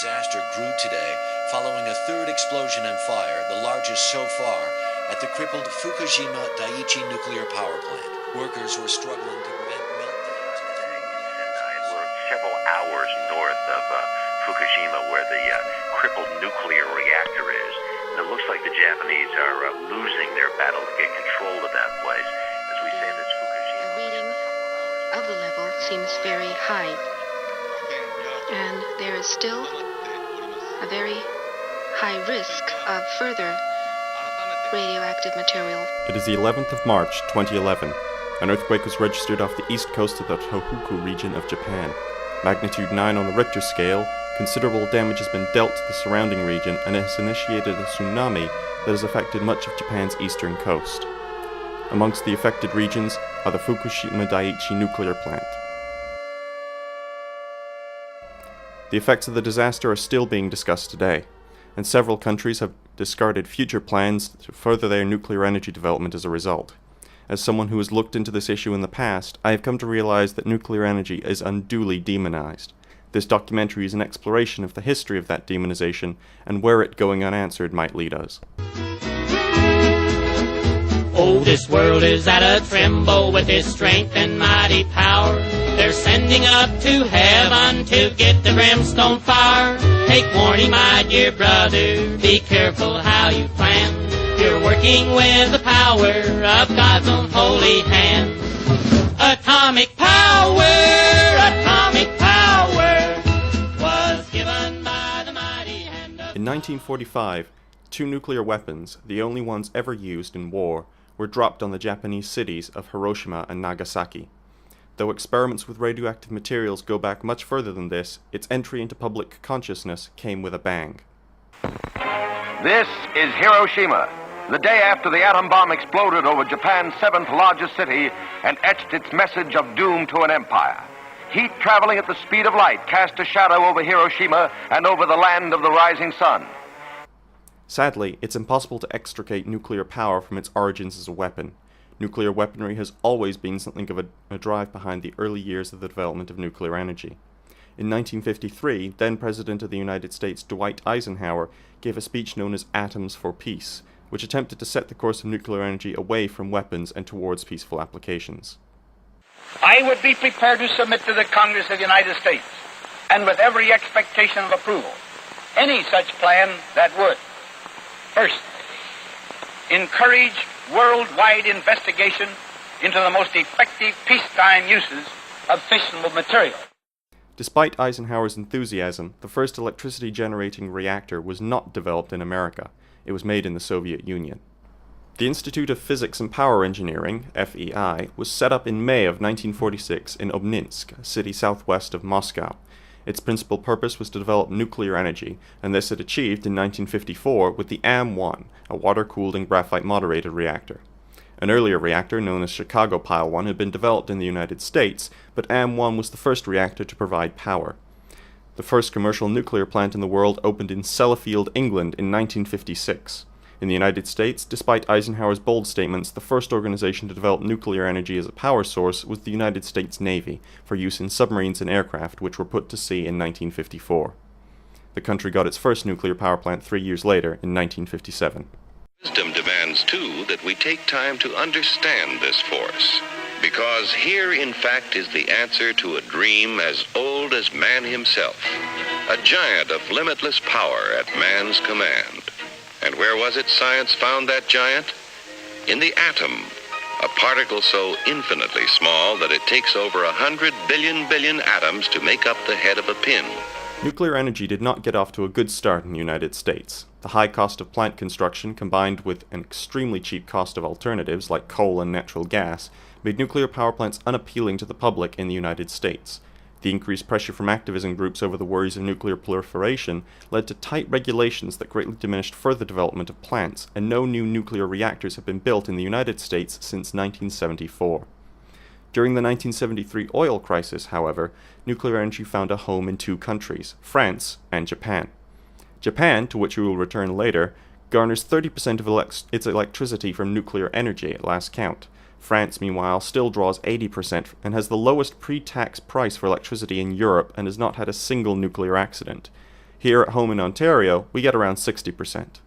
disaster grew today following a third explosion and fire, the largest so far, at the crippled Fukushima Daiichi nuclear power plant. Workers were struggling to prevent meltdowns. We're several hours north of Fukushima, where the crippled nuclear reactor is. And it looks like the Japanese are losing their battle to get control of that place. As we say, that's Fukushima. The reading of the level seems very high, and there is still a very high risk of further radioactive material. It is the 11th of March, 2011. An earthquake was registered off the east coast of the Tohoku region of Japan. Magnitude 9 on the Richter scale, considerable damage has been dealt to the surrounding region and has initiated a tsunami that has affected much of Japan's eastern coast. Amongst the affected regions are the Fukushima Daiichi nuclear plant. The effects of the disaster are still being discussed today, and several countries have discarded future plans to further their nuclear energy development as a result. As someone who has looked into this issue in the past, I have come to realize that nuclear energy is unduly demonized. This documentary is an exploration of the history of that demonization and where it going unanswered might lead us. Oh, this world is at a tremble with his strength and mighty power. They're sending up to heaven to get the brimstone fire. Take warning, my dear brother, be careful how you plan. You're working with the power of God's own holy hand. Atomic power was given by the mighty hand of... In 1945, 2 nuclear weapons, the only ones ever used in war, were dropped on the Japanese cities of Hiroshima and Nagasaki. Though experiments with radioactive materials go back much further than this, its entry into public consciousness came with a bang. This is Hiroshima, the day after the atom bomb exploded over Japan's 7th largest city and etched its message of doom to an empire. Heat traveling at the speed of light cast a shadow over Hiroshima and over the land of the rising sun. Sadly, it's impossible to extricate nuclear power from its origins as a weapon. Nuclear weaponry has always been something of a drive behind the early years of the development of nuclear energy. In 1953, then President of the United States Dwight Eisenhower gave a speech known as Atoms for Peace, which attempted to set the course of nuclear energy away from weapons and towards peaceful applications. I would be prepared to submit to the Congress of the United States, and with every expectation of approval, any such plan that would, first, encourage worldwide investigation into the most effective peacetime uses of fissionable material. Despite Eisenhower's enthusiasm, the first electricity-generating reactor was not developed in America. It was made in the Soviet Union. The Institute of Physics and Power Engineering, FEI, was set up in May of 1946 in Obninsk, a city southwest of Moscow. Its principal purpose was to develop nuclear energy, and this it achieved in 1954 with the AM-1, a water-cooled and graphite-moderated reactor. An earlier reactor, known as Chicago Pile 1, had been developed in the United States, but AM-1 was the first reactor to provide power. The first commercial nuclear plant in the world opened in Sellafield, England in 1956. In the United States, despite Eisenhower's bold statements, the first organization to develop nuclear energy as a power source was the United States Navy, for use in submarines and aircraft, which were put to sea in 1954. The country got its first nuclear power plant 3 years later, in 1957. Wisdom demands, too, that we take time to understand this force, because here, in fact, is the answer to a dream as old as man himself, a giant of limitless power at man's command. And where was it science found that giant? In the atom, a particle so infinitely small that it takes over 100 billion atoms to make up the head of a pin. Nuclear energy did not get off to a good start in the United States. The high cost of plant construction, combined with an extremely cheap cost of alternatives like coal and natural gas, made nuclear power plants unappealing to the public in the United States. The increased pressure from activism groups over the worries of nuclear proliferation led to tight regulations that greatly diminished further development of plants, and no new nuclear reactors have been built in the United States since 1974. During the 1973 oil crisis, however, nuclear energy found a home in 2 countries, France and Japan. Japan, to which we will return later, garners 30% of its electricity from nuclear energy at last count. France, meanwhile, still draws 80% and has the lowest pre-tax price for electricity in Europe and has not had a single nuclear accident. Here at home in Ontario, we get around 60%.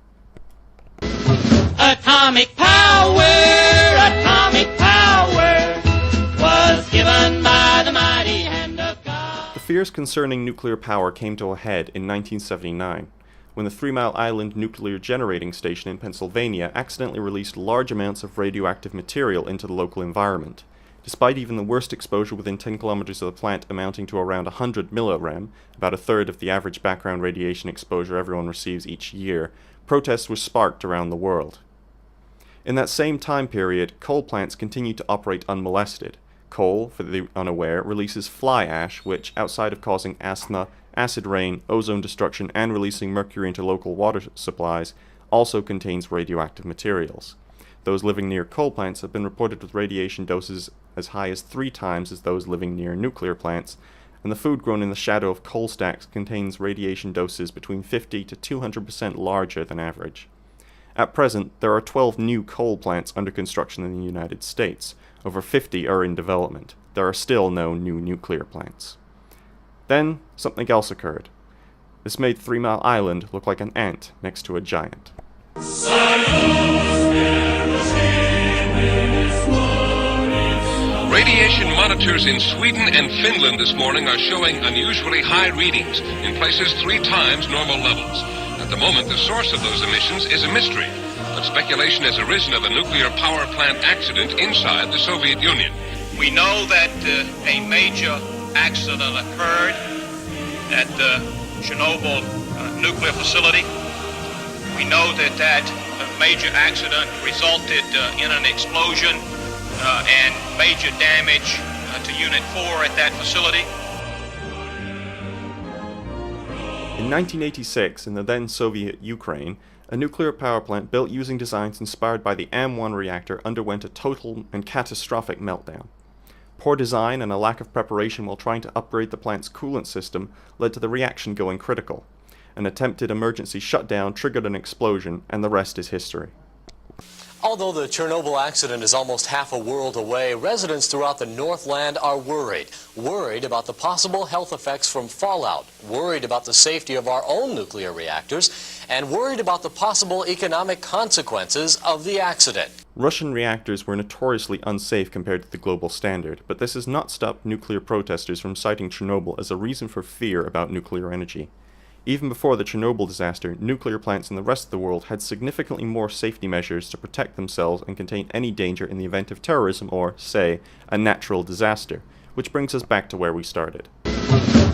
Atomic power was given by the mighty hand of God. The fears concerning nuclear power came to a head in 1979, when the 3 Mile Island Nuclear Generating Station in Pennsylvania accidentally released large amounts of radioactive material into the local environment. Despite even the worst exposure within 10 kilometers of the plant amounting to around 100 millirem, about a third of the average background radiation exposure everyone receives each year, protests were sparked around the world. In that same time period, coal plants continued to operate unmolested. Coal, for the unaware, releases fly ash, which, outside of causing asthma, acid rain, ozone destruction, and releasing mercury into local water supplies, also contains radioactive materials. Those living near coal plants have been reported with radiation doses as high as 3 times as those living near nuclear plants, and the food grown in the shadow of coal stacks contains radiation doses between 50 to 200% larger than average. At present, there are 12 new coal plants under construction in the United States. Over 50 are in development. There are still no new nuclear plants. Then, something else occurred. This made 3 Mile Island look like an ant next to a giant. Radiation monitors in Sweden and Finland this morning are showing unusually high readings, in places 3 times normal levels. At the moment, the source of those emissions is a mystery, but speculation has arisen of a nuclear power plant accident inside the Soviet Union. We know that a major accident occurred at the Chernobyl nuclear facility. We know that that major accident resulted in an explosion and major damage to Unit 4 at that facility. In 1986, in the then Soviet Ukraine, a nuclear power plant built using designs inspired by the AM-1 reactor underwent a total and catastrophic meltdown. Poor design and a lack of preparation while trying to upgrade the plant's coolant system led to the reaction going critical. An attempted emergency shutdown triggered an explosion, and the rest is history. Although the Chernobyl accident is almost half a world away, residents throughout the Northland are worried. Worried about the possible health effects from fallout, worried about the safety of our own nuclear reactors, and worried about the possible economic consequences of the accident. Russian reactors were notoriously unsafe compared to the global standard, but this has not stopped nuclear protesters from citing Chernobyl as a reason for fear about nuclear energy. Even before the Chernobyl disaster, nuclear plants in the rest of the world had significantly more safety measures to protect themselves and contain any danger in the event of terrorism or, say, a natural disaster, which brings us back to where we started.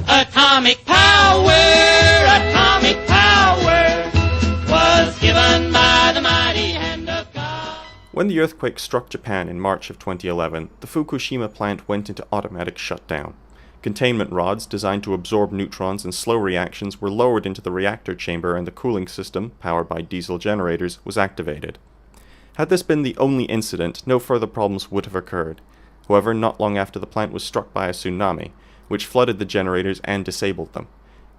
Atomic power was given by the mighty hand of God. When the earthquake struck Japan in March of 2011, the Fukushima plant went into automatic shutdown. Containment rods designed to absorb neutrons and slow reactions were lowered into the reactor chamber, and the cooling system, powered by diesel generators, was activated. Had this been the only incident, no further problems would have occurred. However, not long after, the plant was struck by a tsunami, which flooded the generators and disabled them.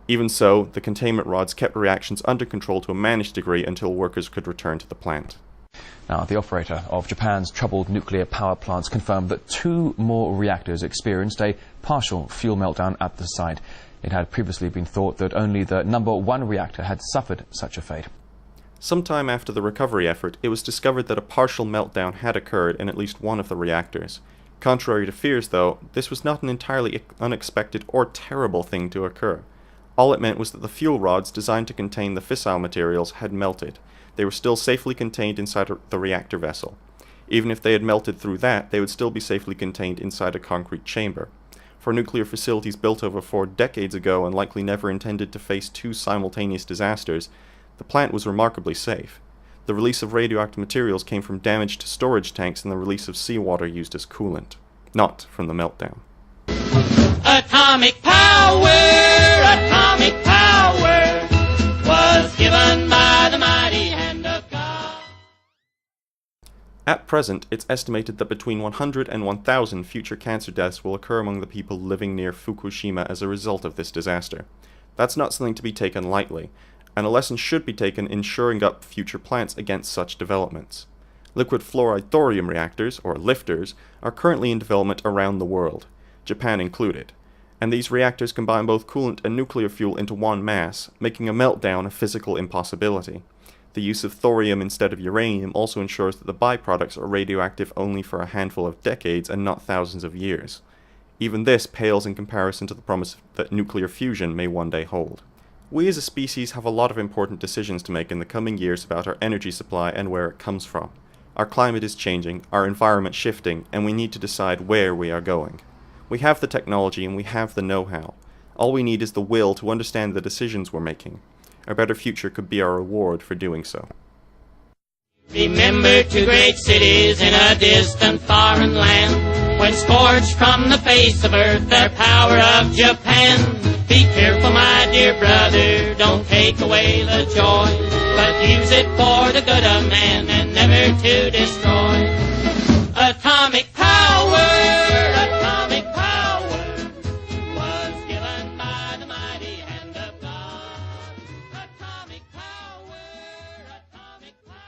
Even so, the containment rods kept reactions under control to a managed degree until workers could return to the plant. Now, the operator of Japan's troubled nuclear power plants confirmed that 2 more reactors experienced a partial fuel meltdown at the site. It had previously been thought that only the number 1 reactor had suffered such a fate. Sometime after the recovery effort, it was discovered that a partial meltdown had occurred in at least one of the reactors. Contrary to fears, though, this was not an entirely unexpected or terrible thing to occur. All it meant was that the fuel rods designed to contain the fissile materials had melted. They were still safely contained inside the reactor vessel. Even if they had melted through that, they would still be safely contained inside a concrete chamber. For nuclear facilities built over 4 decades ago and likely never intended to face 2 simultaneous disasters, the plant was remarkably safe. The release of radioactive materials came from damage to storage tanks and the release of seawater used as coolant, not from the meltdown. Atomic power was given by the mighty hand of God. At present, it's estimated that between 100 and 1,000 future cancer deaths will occur among the people living near Fukushima as a result of this disaster. That's not something to be taken lightly, and a lesson should be taken in shoring up future plants against such developments. Liquid fluoride thorium reactors, or lifters, are currently in development around the world, Japan included, And these reactors combine both coolant and nuclear fuel into one mass, making a meltdown a physical impossibility. The use of thorium instead of uranium also ensures that the byproducts are radioactive only for a handful of decades and not thousands of years. Even this pales in comparison to the promise that nuclear fusion may one day hold. We as a species have a lot of important decisions to make in the coming years about our energy supply and where it comes from. Our climate is changing, our environment shifting, and we need to decide where we are going. We have the technology and we have the know-how. All we need is the will to understand the decisions we're making. A better future could be our reward for doing so. Remember 2 great cities in a distant foreign land, when scorched from the face of earth their power of Japan. Be careful, my dear brother, don't take away the joy, but use it for the good of man and never to destroy.